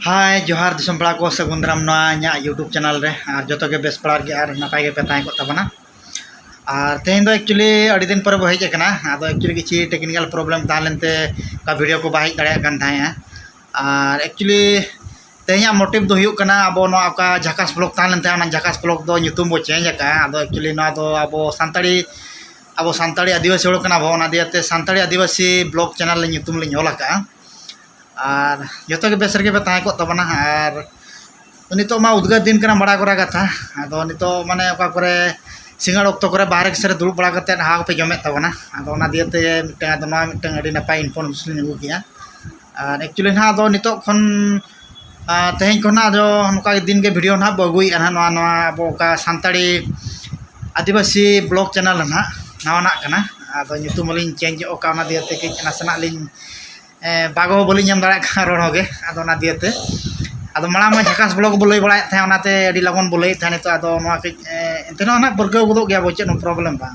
हाय जोहार दिसम पड़ा को सगुंदराम यूट्यूब चैनल रे और जो के बेस पड़ा के नपाय पे तहन को तबना और तेहन एक्चुअली अड़ी दिन पर हज एक्चुअली किसी टेक्निकल प्रॉब्लम तहलेंते का वीडियो को बाहज दाड़ा और एक्चुअली तेहना मोटिव दो अब झाकास ब्लॉग तहलें झाकास ब्लॉग दो ᱧᱩᱛᱩᱢ बो चेंज एक्चुअली अब सानताड़ी आदिवासी हड़ना दियाते सानताड़ी आदिवासी ब्लॉग चैनल ᱧᱩᱛᱩᱢ लिंग ऑल और जो के बेस रे तहन को तबना और नितो उद्गार दिन बड़ा करा कथा अदो नितो माने ओका करे सिंगाड़ ऑक्तो करे बाहर से दुड़ बड़ा करते हाँ पे जमे तबना अदो दियाते मिट्टन अड़ी नपाय इनफॉर्मेशन अगू किया और एक्चुअली ना अदो नितो खन तेहन को ना जो नोका दिन के वीडियो ना बगुई अब सानताड़ी आदिवासी ब्लॉग चैनल ना नवाना कना अदो ᱧᱩᱛᱩᱢ लिंग चेंज ओका दियाते कि नासना लिंग बागो बोली नाम दाड़ा रोड़े अदा दिएते अब माड़ा में झाकास ब्लॉग बोल बड़ाते लगन बोल कई ना बरकाव गद गया चेक प्रॉब्लम बा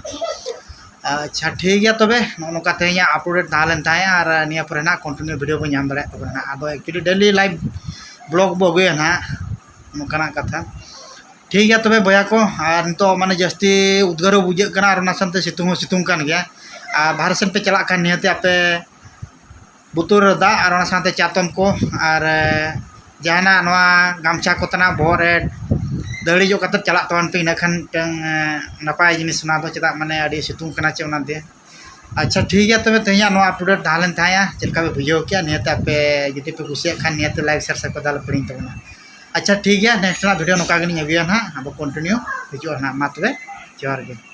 अच्छा ठीक है तबे नौका तेज अपडेट तहलें और निया पर कंटिन्यू वीडियो बन नाम दाड़ा अब एक्चुअली डेली लाइव ब्लॉग बो अगुया ना नौकाना कथा ठीक है तबे बया को और नितो माने जस्ती उद्गार बुझे और साथे सितुंग सितुंग कान गया और बाहर सेन पे चला निहते आपे बुतुर दा और साथे चातम को और जहाना गामछा को तना बोहर रे दड़ी जो कतर चला तवन पे इनखान नपाय जिनिस चेदा माने अड़ी सितुंग कना चे दे अच्छा ठीक है तबे तेज अपडेट तहलें चलका पे बुझे क्या निहते आपे जुदी पे कुछ खान निहते लाइक शेयर सब्सक्राइब पड़ी तबना अच्छा ठीक है नेक्स्ट वीडियो नौका अगुया ना अब कंटिन्यू हिजुआ ना मा तबे जोहार गे।